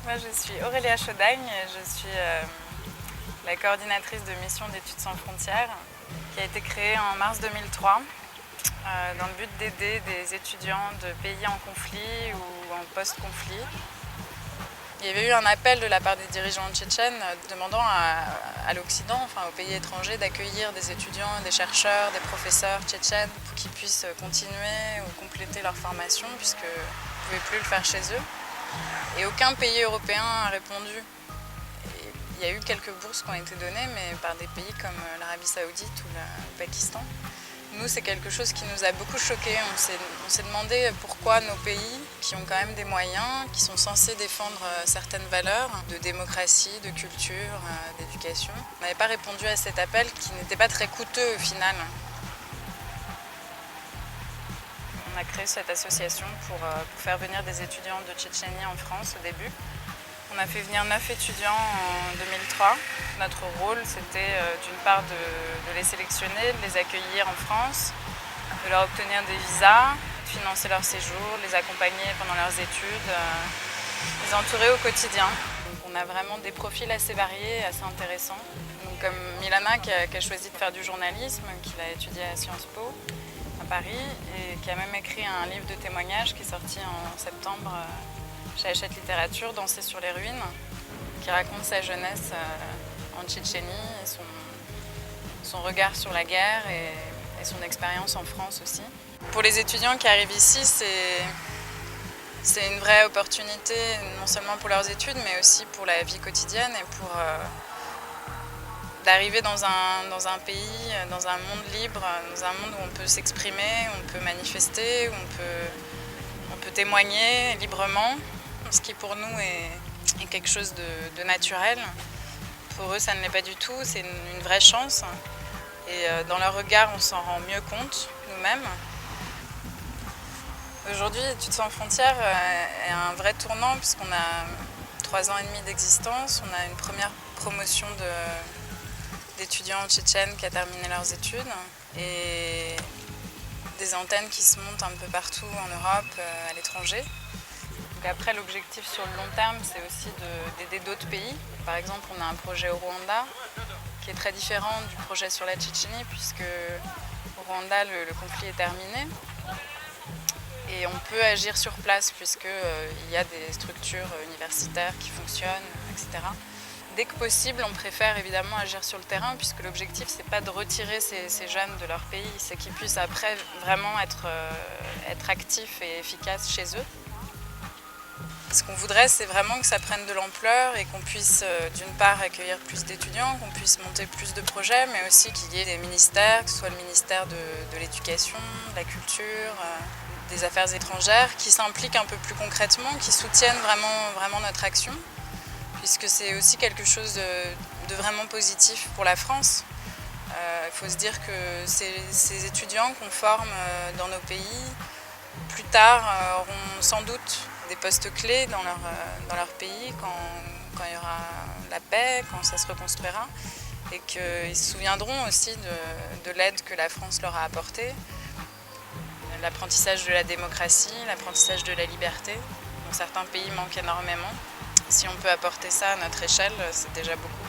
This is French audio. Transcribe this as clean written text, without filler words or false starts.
Moi, je suis Aurélia Chaudagne, je suis la coordinatrice de Mission d'études sans frontières qui a été créée en mars 2003 dans le but d'aider des étudiants de pays en conflit ou en post-conflit. Il y avait eu un appel de la part des dirigeants tchétchènes demandant à l'Occident, enfin aux pays étrangers, d'accueillir des étudiants, des chercheurs, des professeurs tchétchènes pour qu'ils puissent continuer ou compléter leur formation puisqu'ils ne pouvaient plus le faire chez eux. Et aucun pays européen a répondu. Et il y a eu quelques bourses qui ont été données, mais par des pays comme l'Arabie Saoudite ou le Pakistan. Nous, c'est quelque chose qui nous a beaucoup choqués. On s'est demandé pourquoi nos pays, qui ont quand même des moyens, qui sont censés défendre certaines valeurs de démocratie, de culture, d'éducation, n'avaient pas répondu à cet appel qui n'était pas très coûteux au final. On a créé cette association pour faire venir des étudiants de Tchétchénie en France au début. On a fait venir 9 étudiants en 2003. Notre rôle, c'était d'une part de les sélectionner, de les accueillir en France, de leur obtenir des visas, de financer leur séjour, de les accompagner pendant leurs études, les entourer au quotidien. Donc on a vraiment des profils assez variés, assez intéressants. Donc comme Milana qui a choisi de faire du journalisme, qui a étudié à Sciences Po à Paris et qui a même écrit un livre de témoignages qui est sorti en septembre chez Hachette Littérature, Danser sur les ruines, qui raconte sa jeunesse en Tchétchénie, et son regard sur la guerre et son expérience en France aussi. Pour les étudiants qui arrivent ici, c'est une vraie opportunité, non seulement pour leurs études, mais aussi pour la vie quotidienne et pour d'arriver dans un pays, dans un monde libre, dans un monde où on peut s'exprimer, on peut manifester, où on peut témoigner librement. Ce qui pour nous est quelque chose de naturel. Pour eux, ça ne l'est pas du tout, c'est une vraie chance. Et dans leur regard, on s'en rend mieux compte nous-mêmes. Aujourd'hui, Études sans frontières est un vrai tournant puisqu'on a 3 ans et demi d'existence. On a une première promotion d'étudiants tchétchènes qui a terminé leurs études et des antennes qui se montent un peu partout en Europe, à l'étranger. Après, l'objectif sur le long terme, c'est aussi d'aider d'autres pays. Par exemple, on a un projet au Rwanda qui est très différent du projet sur la Tchétchénie puisque au Rwanda, le conflit est terminé. Et on peut agir sur place puisqu'il y a des structures universitaires qui fonctionnent, etc. Dès que possible, on préfère évidemment agir sur le terrain puisque l'objectif, c'est pas de retirer ces jeunes de leur pays, c'est qu'ils puissent après vraiment être actifs et efficaces chez eux. Ce qu'on voudrait, c'est vraiment que ça prenne de l'ampleur et qu'on puisse d'une part accueillir plus d'étudiants, qu'on puisse monter plus de projets, mais aussi qu'il y ait des ministères, que ce soit le ministère de l'éducation, de la culture, des affaires étrangères, qui s'impliquent un peu plus concrètement, qui soutiennent vraiment notre action, puisque c'est aussi quelque chose de vraiment positif pour la France. Il faut se dire que ces étudiants qu'on forme dans nos pays, plus tard, auront sans doute des postes clés dans leur pays quand il y aura la paix, quand ça se reconstruira, et qu'ils se souviendront aussi de l'aide que la France leur a apportée, l'apprentissage de la démocratie, l'apprentissage de la liberté, dont certains pays manquent énormément. Si on peut apporter ça à notre échelle, c'est déjà beaucoup.